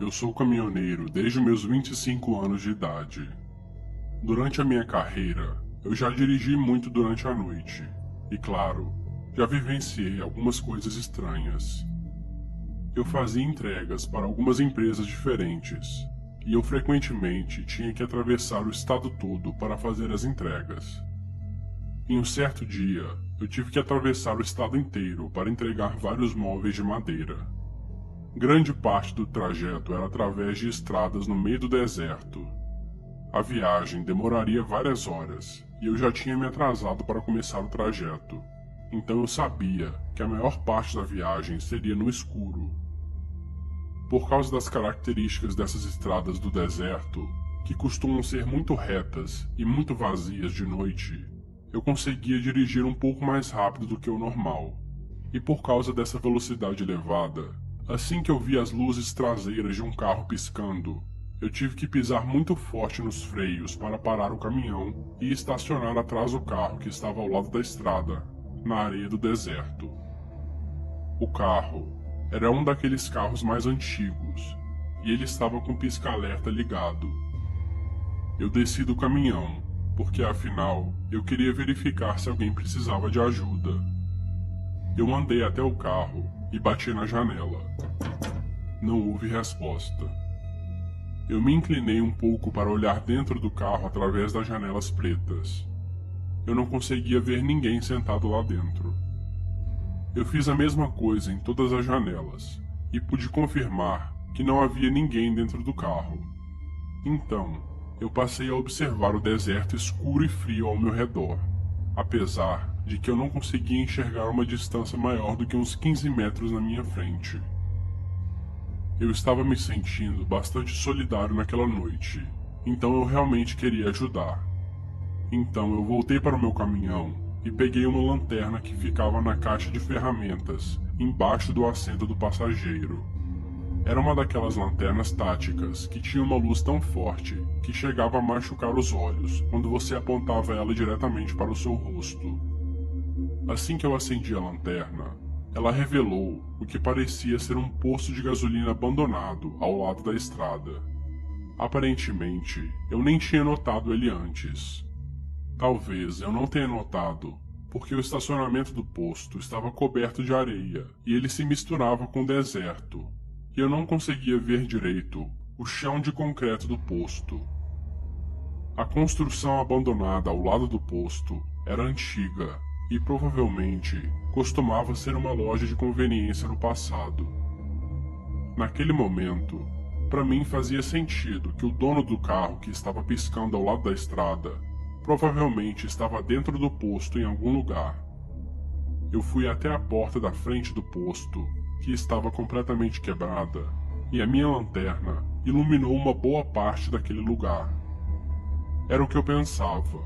Eu sou caminhoneiro desde meus 25 anos de idade. Durante a minha carreira, eu já dirigi muito durante a noite. E claro, já vivenciei algumas coisas estranhas. Eu fazia entregas para algumas empresas diferentes, e eu frequentemente tinha que atravessar o estado todo para fazer as entregas. Em um certo dia, eu tive que atravessar o estado inteiro para entregar vários móveis de madeira. Grande parte do trajeto era através de estradas no meio do deserto. A viagem demoraria várias horas, e eu já tinha me atrasado para começar o trajeto, então eu sabia que a maior parte da viagem seria no escuro. Por causa das características dessas estradas do deserto, que costumam ser muito retas e muito vazias de noite, eu conseguia dirigir um pouco mais rápido do que o normal. E por causa dessa velocidade elevada, assim que eu vi as luzes traseiras de um carro piscando, eu tive que pisar muito forte nos freios para parar o caminhão e estacionar atrás do carro que estava ao lado da estrada, na areia do deserto. O carro era um daqueles carros mais antigos, e ele estava com o pisca-alerta ligado. Eu desci do caminhão, porque afinal eu queria verificar se alguém precisava de ajuda. Eu andei até o carro e bati na janela. Não houve resposta. Eu me inclinei um pouco para olhar dentro do carro através das janelas pretas. Eu não conseguia ver ninguém sentado lá dentro. Eu fiz a mesma coisa em todas as janelas e pude confirmar que não havia ninguém dentro do carro. Então, eu passei a observar o deserto escuro e frio ao meu redor, apesar de que eu não conseguia enxergar uma distância maior do que uns 15 metros na minha frente. Eu estava me sentindo bastante solidário naquela noite, então eu realmente queria ajudar. Então eu voltei para o meu caminhão e peguei uma lanterna que ficava na caixa de ferramentas, embaixo do assento do passageiro. Era uma daquelas lanternas táticas que tinha uma luz tão forte que chegava a machucar os olhos quando você apontava ela diretamente para o seu rosto. Assim que eu acendi a lanterna, ela revelou o que parecia ser um poço de gasolina abandonado ao lado da estrada. Aparentemente, eu nem tinha notado ele antes. Talvez eu não tenha notado, porque o estacionamento do posto estava coberto de areia e ele se misturava com o deserto, e eu não conseguia ver direito o chão de concreto do posto. A construção abandonada ao lado do posto era antiga e provavelmente costumava ser uma loja de conveniência no passado. Naquele momento, para mim fazia sentido que o dono do carro que estava piscando ao lado da estrada provavelmente estava dentro do posto em algum lugar. Eu fui até a porta da frente do posto, que estava completamente quebrada, e a minha lanterna iluminou uma boa parte daquele lugar. Era o que eu pensava.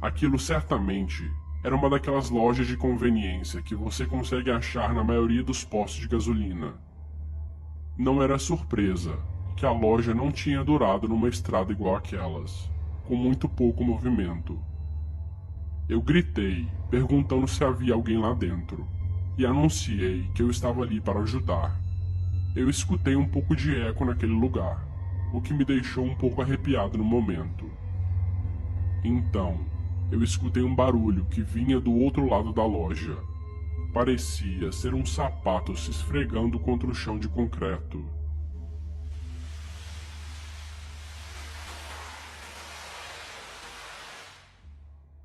Aquilo certamente era uma daquelas lojas de conveniência que você consegue achar na maioria dos postos de gasolina. Não era surpresa que a loja não tinha durado numa estrada igual aquelas, com muito pouco movimento. Eu gritei, perguntando se havia alguém lá dentro, e anunciei que eu estava ali para ajudar. Eu escutei um pouco de eco naquele lugar, o que me deixou um pouco arrepiado no momento. Então, eu escutei um barulho que vinha do outro lado da loja. Parecia ser um sapato se esfregando contra o chão de concreto.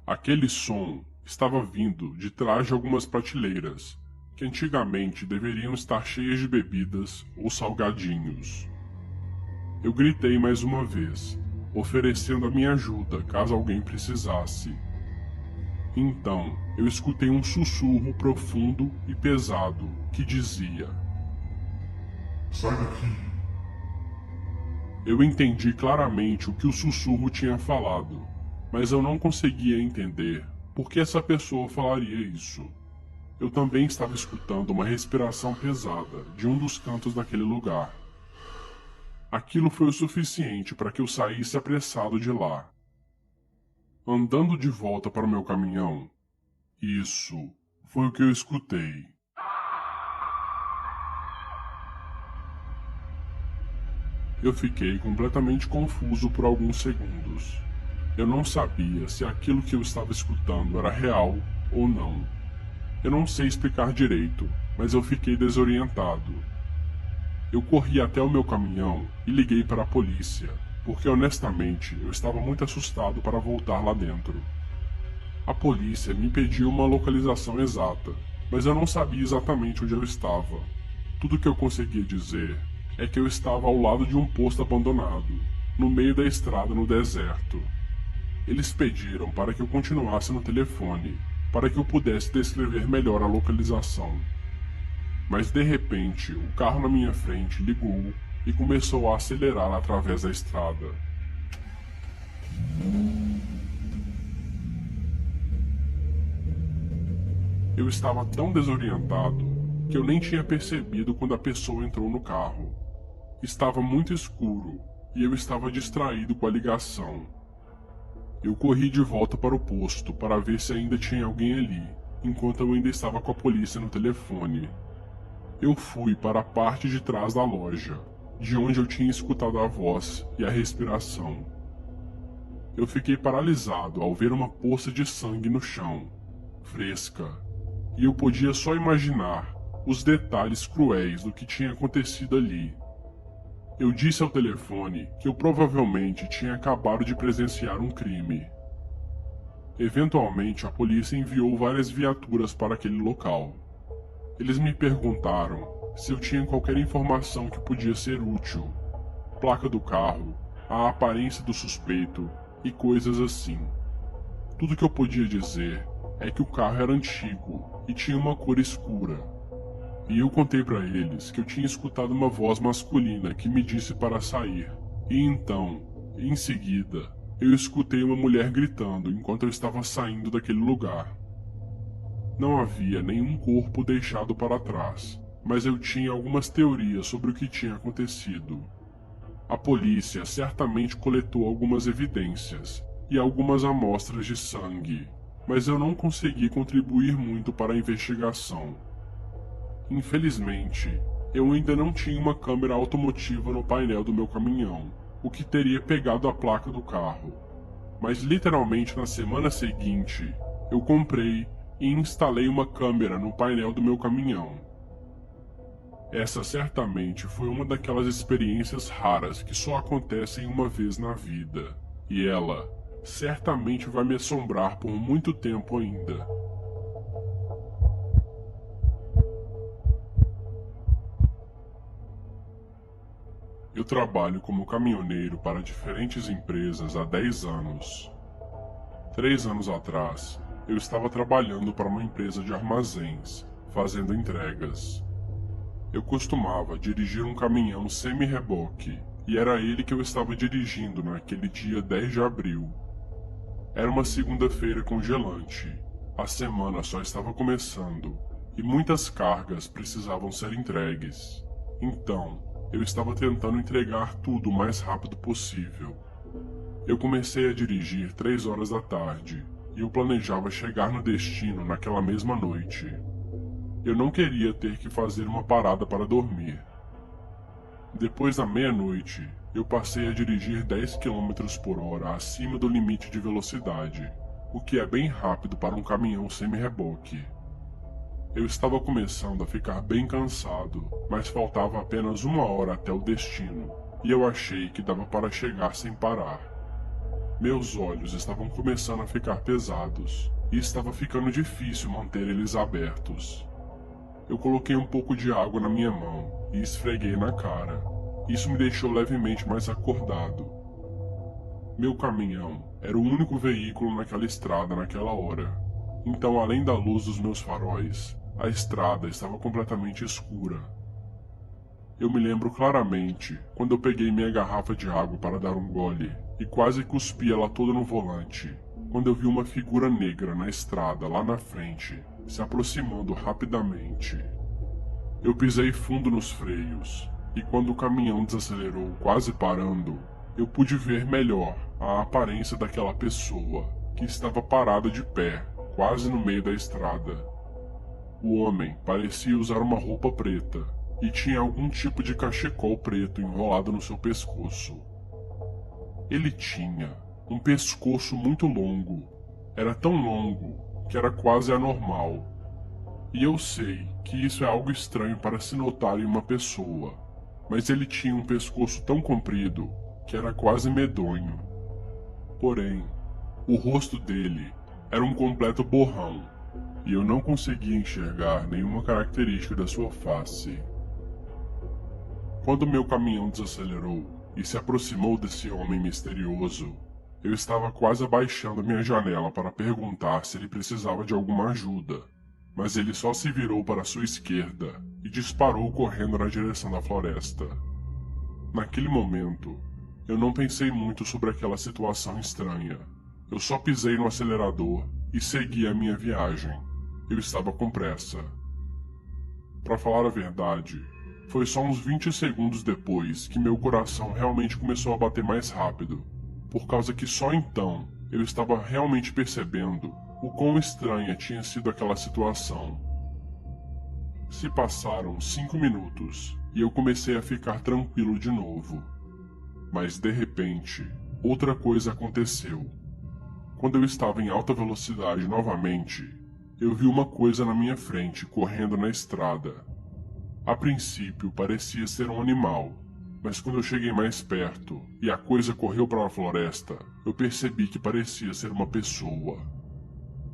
Aquele som estava vindo de trás de algumas prateleiras, que antigamente deveriam estar cheias de bebidas ou salgadinhos. Eu gritei mais uma vez, oferecendo a minha ajuda caso alguém precisasse. Então, eu escutei um sussurro profundo e pesado que dizia: Sai daqui! Eu entendi claramente o que o sussurro tinha falado, mas eu não conseguia entender por que essa pessoa falaria isso. Eu também estava escutando uma respiração pesada de um dos cantos daquele lugar. Aquilo foi o suficiente para que eu saísse apressado de lá. Andando de volta para o meu caminhão, isso foi o que eu escutei. Eu fiquei completamente confuso por alguns segundos. Eu não sabia se aquilo que eu estava escutando era real ou não. Eu não sei explicar direito, mas eu fiquei desorientado. Eu corri até o meu caminhão e liguei para a polícia, porque honestamente eu estava muito assustado para voltar lá dentro. A polícia me pediu uma localização exata, mas eu não sabia exatamente onde eu estava. Tudo que eu conseguia dizer é que eu estava ao lado de um posto abandonado, no meio da estrada no deserto. Eles pediram para que eu continuasse no telefone, para que eu pudesse descrever melhor a localização. Mas de repente, o carro na minha frente ligou e começou a acelerar através da estrada. Eu estava tão desorientado que eu nem tinha percebido quando a pessoa entrou no carro. Estava muito escuro e eu estava distraído com a ligação. Eu corri de volta para o posto para ver se ainda tinha alguém ali, enquanto eu ainda estava com a polícia no telefone. Eu fui para a parte de trás da loja, de onde eu tinha escutado a voz e a respiração. Eu fiquei paralisado ao ver uma poça de sangue no chão, fresca, e eu podia só imaginar os detalhes cruéis do que tinha acontecido ali. Eu disse ao telefone que eu provavelmente tinha acabado de presenciar um crime. Eventualmente, a polícia enviou várias viaturas para aquele local. Eles me perguntaram se eu tinha qualquer informação que podia ser útil, placa do carro, a aparência do suspeito e coisas assim. Tudo que eu podia dizer é que o carro era antigo e tinha uma cor escura. E eu contei para eles que eu tinha escutado uma voz masculina que me disse para sair. E então, em seguida, eu escutei uma mulher gritando enquanto eu estava saindo daquele lugar. Não havia nenhum corpo deixado para trás, mas eu tinha algumas teorias sobre o que tinha acontecido. A polícia certamente coletou algumas evidências e algumas amostras de sangue, mas eu não consegui contribuir muito para a investigação. Infelizmente, eu ainda não tinha uma câmera automotiva no painel do meu caminhão, o que teria pegado a placa do carro. Mas literalmente na semana seguinte, eu comprei e instalei uma câmera no painel do meu caminhão. Essa certamente foi uma daquelas experiências raras que só acontecem uma vez na vida, e ela certamente vai me assombrar por muito tempo ainda. Eu trabalho como caminhoneiro para diferentes empresas há 10 anos. 3 anos atrás, eu estava trabalhando para uma empresa de armazéns, fazendo entregas. Eu costumava dirigir um caminhão semi-reboque, e era ele que eu estava dirigindo naquele dia 10 de abril. Era uma segunda-feira congelante, a semana só estava começando, e muitas cargas precisavam ser entregues. Então, eu estava tentando entregar tudo o mais rápido possível. Eu comecei a dirigir 3 horas da tarde, e eu planejava chegar no destino naquela mesma noite. Eu não queria ter que fazer uma parada para dormir. Depois da meia-noite, eu passei a dirigir 10 km por hora acima do limite de velocidade, o que é bem rápido para um caminhão semi-reboque. Eu estava começando a ficar bem cansado, mas faltava apenas 1 hora até o destino, e eu achei que dava para chegar sem parar. Meus olhos estavam começando a ficar pesados, e estava ficando difícil manter eles abertos. Eu coloquei um pouco de água na minha mão e esfreguei na cara. Isso me deixou levemente mais acordado. Meu caminhão era o único veículo naquela estrada naquela hora. Então, além da luz dos meus faróis, a estrada estava completamente escura. Eu me lembro claramente quando eu peguei minha garrafa de água para dar um gole e quase cuspi ela toda no volante, quando eu vi uma figura negra na estrada lá na frente, se aproximando rapidamente. Eu pisei fundo nos freios, e quando o caminhão desacelerou, quase parando, eu pude ver melhor a aparência daquela pessoa, que estava parada de pé, quase no meio da estrada. O homem parecia usar uma roupa preta, e tinha algum tipo de cachecol preto enrolado no seu pescoço. Ele tinha um pescoço muito longo. Era tão longo que era quase anormal. E eu sei que isso é algo estranho para se notar em uma pessoa, mas ele tinha um pescoço tão comprido que era quase medonho. Porém, o rosto dele era um completo borrão, e eu não conseguia enxergar nenhuma característica da sua face. Quando meu caminhão desacelerou e se aproximou desse homem misterioso, eu estava quase abaixando minha janela para perguntar se ele precisava de alguma ajuda, mas ele só se virou para sua esquerda e disparou correndo na direção da floresta. Naquele momento, eu não pensei muito sobre aquela situação estranha. Eu só pisei no acelerador e segui a minha viagem. Eu estava com pressa. Para falar a verdade, foi só uns 20 segundos depois que meu coração realmente começou a bater mais rápido, por causa que só então eu estava realmente percebendo o quão estranha tinha sido aquela situação. Se passaram 5 minutos e eu comecei a ficar tranquilo de novo. Mas de repente, outra coisa aconteceu. Quando eu estava em alta velocidade novamente, eu vi uma coisa na minha frente correndo na estrada. A princípio parecia ser um animal, mas quando eu cheguei mais perto e a coisa correu para a floresta, eu percebi que parecia ser uma pessoa.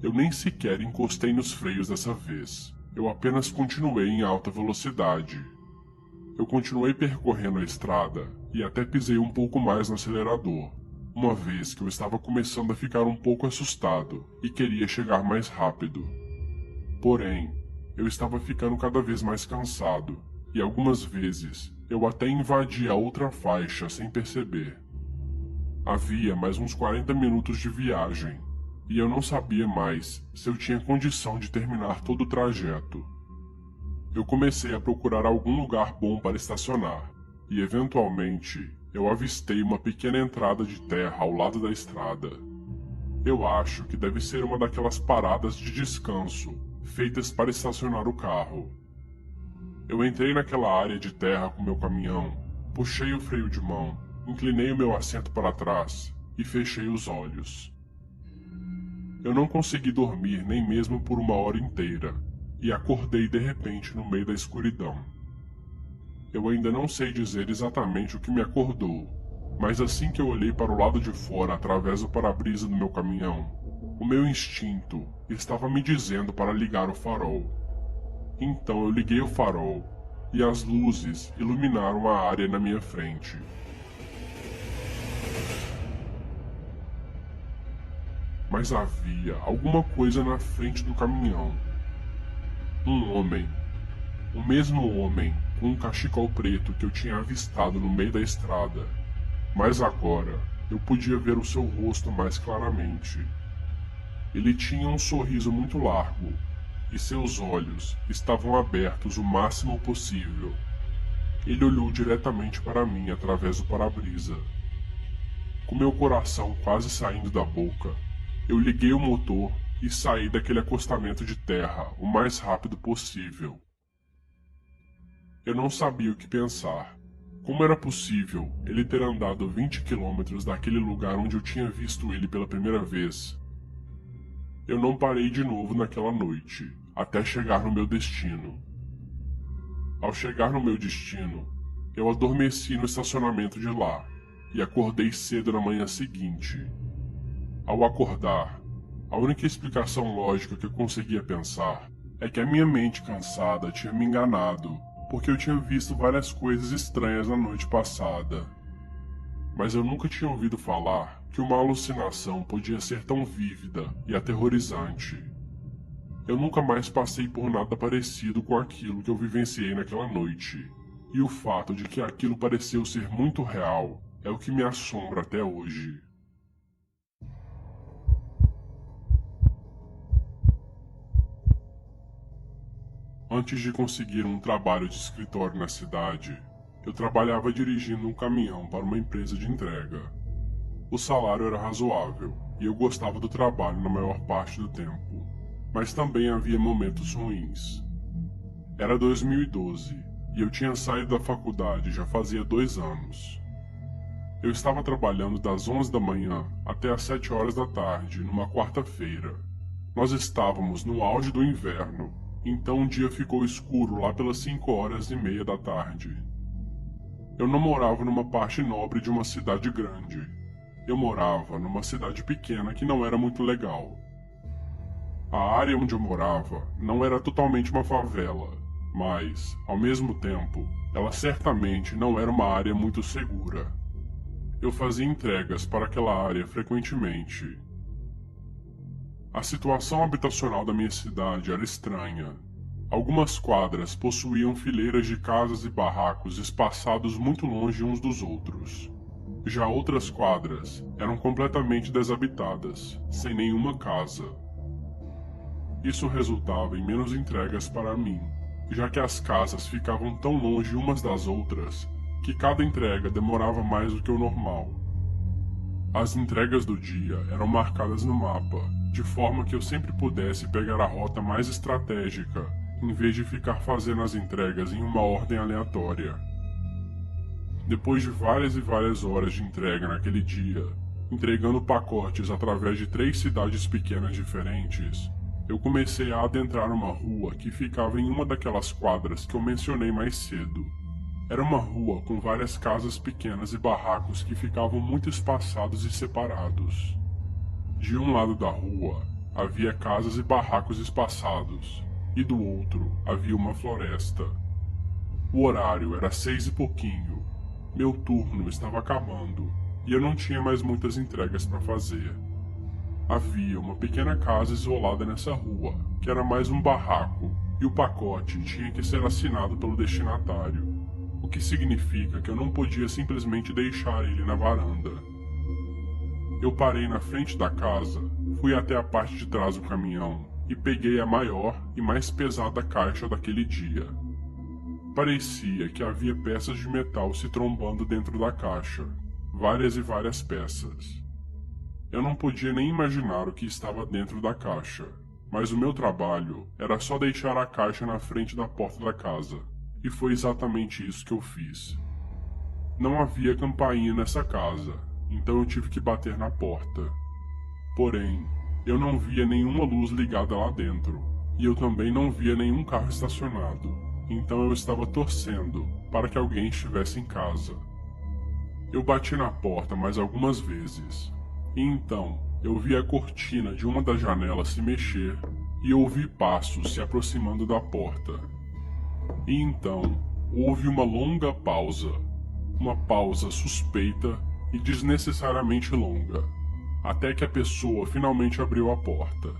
Eu nem sequer encostei nos freios dessa vez, eu apenas continuei em alta velocidade. Eu continuei percorrendo a estrada e até pisei um pouco mais no acelerador, uma vez que eu estava começando a ficar um pouco assustado e queria chegar mais rápido. Porém, eu estava ficando cada vez mais cansado, e algumas vezes eu até invadi a outra faixa sem perceber. Havia mais uns 40 minutos de viagem, e eu não sabia mais se eu tinha condição de terminar todo o trajeto. Eu comecei a procurar algum lugar bom para estacionar, e eventualmente eu avistei uma pequena entrada de terra ao lado da estrada. Eu acho que deve ser uma daquelas paradas de descanso feitas para estacionar o carro. Eu entrei naquela área de terra com meu caminhão, puxei o freio de mão, inclinei o meu assento para trás e fechei os olhos. Eu não consegui dormir nem mesmo por uma hora inteira, e acordei de repente no meio da escuridão. Eu ainda não sei dizer exatamente o que me acordou, mas assim que eu olhei para o lado de fora através do para-brisa do meu caminhão, o meu instinto estava me dizendo para ligar o farol. Então eu liguei o farol e as luzes iluminaram a área na minha frente. Mas havia alguma coisa na frente do caminhão. Um homem. O mesmo homem com um cachecol preto que eu tinha avistado no meio da estrada. Mas agora eu podia ver o seu rosto mais claramente. Ele tinha um sorriso muito largo, e seus olhos estavam abertos o máximo possível. Ele olhou diretamente para mim através do para-brisa. Com meu coração quase saindo da boca, eu liguei o motor e saí daquele acostamento de terra o mais rápido possível. Eu não sabia o que pensar. Como era possível ele ter andado 20 quilômetros daquele lugar onde eu tinha visto ele pela primeira vez? Eu não parei de novo naquela noite, até chegar no meu destino. Ao chegar no meu destino, eu adormeci no estacionamento de lá e acordei cedo na manhã seguinte. Ao acordar, a única explicação lógica que eu conseguia pensar é que a minha mente cansada tinha me enganado, porque eu tinha visto várias coisas estranhas na noite passada. Mas eu nunca tinha ouvido falar que uma alucinação podia ser tão vívida e aterrorizante. Eu nunca mais passei por nada parecido com aquilo que eu vivenciei naquela noite, e o fato de que aquilo pareceu ser muito real é o que me assombra até hoje. Antes de conseguir um trabalho de escritório na cidade, eu trabalhava dirigindo um caminhão para uma empresa de entrega. O salário era razoável e eu gostava do trabalho na maior parte do tempo, mas também havia momentos ruins. Era 2012 e eu tinha saído da faculdade já fazia 2 anos. Eu estava trabalhando das 11 da manhã até as 7 horas da tarde, numa quarta-feira. Nós estávamos no auge do inverno, então o dia ficou escuro lá pelas 5h30 da tarde. Eu não morava numa parte nobre de uma cidade grande. Eu morava numa cidade pequena que não era muito legal. A área onde eu morava não era totalmente uma favela, mas, ao mesmo tempo, ela certamente não era uma área muito segura. Eu fazia entregas para aquela área frequentemente. A situação habitacional da minha cidade era estranha. Algumas quadras possuíam fileiras de casas e barracos espaçados muito longe uns dos outros. Já outras quadras eram completamente desabitadas, sem nenhuma casa. Isso resultava em menos entregas para mim, já que as casas ficavam tão longe umas das outras que cada entrega demorava mais do que o normal. As entregas do dia eram marcadas no mapa, de forma que eu sempre pudesse pegar a rota mais estratégica, em vez de ficar fazendo as entregas em uma ordem aleatória. Depois de várias e várias horas de entrega naquele dia, entregando pacotes através de 3 cidades pequenas diferentes, eu comecei a adentrar uma rua que ficava em uma daquelas quadras que eu mencionei mais cedo. Era uma rua com várias casas pequenas e barracos que ficavam muito espaçados e separados. De um lado da rua havia casas e barracos espaçados, e do outro havia uma floresta. O horário era 6 e pouquinho. Meu turno estava acabando e eu não tinha mais muitas entregas para fazer. Havia uma pequena casa isolada nessa rua, que era mais um barraco, e o pacote tinha que ser assinado pelo destinatário, o que significa que eu não podia simplesmente deixar ele na varanda. Eu parei na frente da casa, fui até a parte de trás do caminhão e peguei a maior e mais pesada caixa daquele dia. Parecia que havia peças de metal se trombando dentro da caixa, várias e várias peças. Eu não podia nem imaginar o que estava dentro da caixa, mas o meu trabalho era só deixar a caixa na frente da porta da casa, e foi exatamente isso que eu fiz. Não havia campainha nessa casa, então eu tive que bater na porta. Porém, eu não via nenhuma luz ligada lá dentro, e eu também não via nenhum carro estacionado, então eu estava torcendo para que alguém estivesse em casa. Eu bati na porta mais algumas vezes, e então eu vi a cortina de uma das janelas se mexer e ouvi passos se aproximando da porta. E então houve uma longa pausa, uma pausa suspeita e desnecessariamente longa, até que a pessoa finalmente abriu a porta.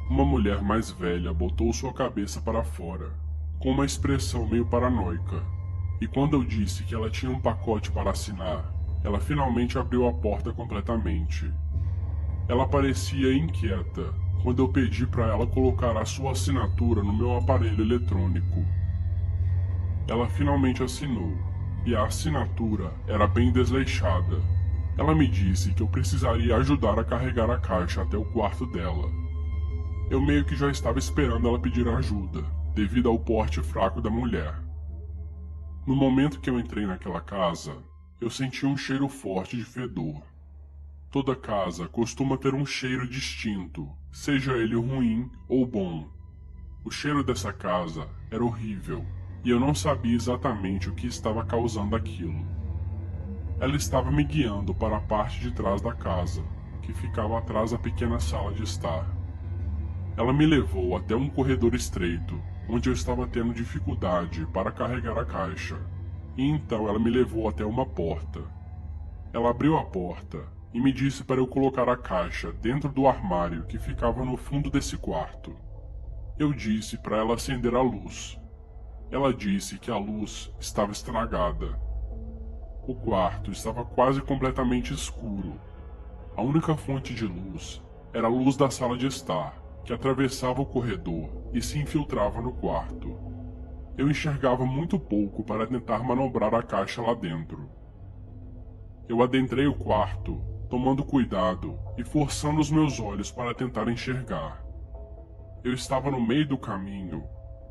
Uma mulher mais velha botou sua cabeça para fora, com uma expressão meio paranoica, e quando eu disse que ela tinha um pacote para assinar, ela finalmente abriu a porta completamente. Ela parecia inquieta quando eu pedi para ela colocar a sua assinatura no meu aparelho eletrônico. Ela finalmente assinou, e a assinatura era bem desleixada. Ela me disse que eu precisaria ajudar a carregar a caixa até o quarto dela. Eu meio que já estava esperando ela pedir ajuda, devido ao porte fraco da mulher. No momento que eu entrei naquela casa, eu senti um cheiro forte de fedor. Toda casa costuma ter um cheiro distinto, seja ele ruim ou bom. O cheiro dessa casa era horrível, e eu não sabia exatamente o que estava causando aquilo. Ela estava me guiando para a parte de trás da casa, que ficava atrás da pequena sala de estar. Ela me levou até um corredor estreito, onde eu estava tendo dificuldade para carregar a caixa, e então ela me levou até uma porta. Ela abriu a porta e me disse para eu colocar a caixa dentro do armário que ficava no fundo desse quarto. Eu disse para ela acender a luz. Ela disse que a luz estava estragada. O quarto estava quase completamente escuro. A única fonte de luz era a luz da sala de estar, que atravessava o corredor e se infiltrava no quarto. Eu enxergava muito pouco para tentar manobrar a caixa lá dentro. Eu adentrei o quarto, tomando cuidado e forçando os meus olhos para tentar enxergar. Eu estava no meio do caminho,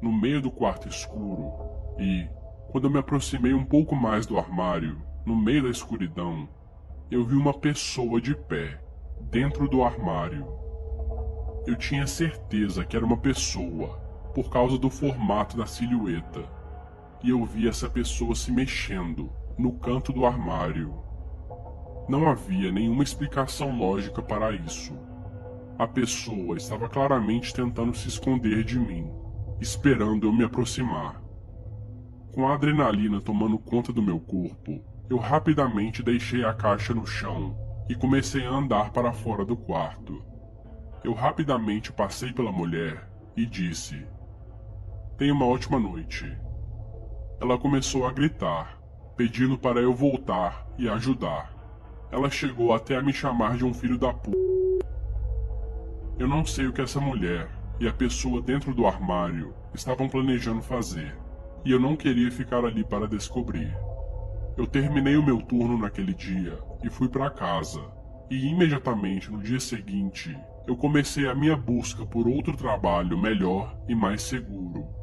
no meio do quarto escuro, E, quando eu me aproximei um pouco mais do armário, no meio da escuridão, eu vi uma pessoa de pé, dentro do armário. Eu tinha certeza que era uma pessoa, por causa do formato da silhueta, e eu vi essa pessoa se mexendo no canto do armário. Não havia nenhuma explicação lógica para isso. A pessoa estava claramente tentando se esconder de mim, esperando eu me aproximar. Com a adrenalina tomando conta do meu corpo, eu rapidamente deixei a caixa no chão e comecei a andar para fora do quarto. Eu rapidamente passei pela mulher e disse: "Tenha uma ótima noite." Ela começou a gritar, pedindo para eu voltar e ajudar. Ela chegou até a me chamar de um filho da p***. Eu não sei o que essa mulher e a pessoa dentro do armário estavam planejando fazer, e eu não queria ficar ali para descobrir. Eu terminei o meu turno naquele dia e fui para casa, e imediatamente no dia seguinte eu comecei a minha busca por outro trabalho melhor e mais seguro.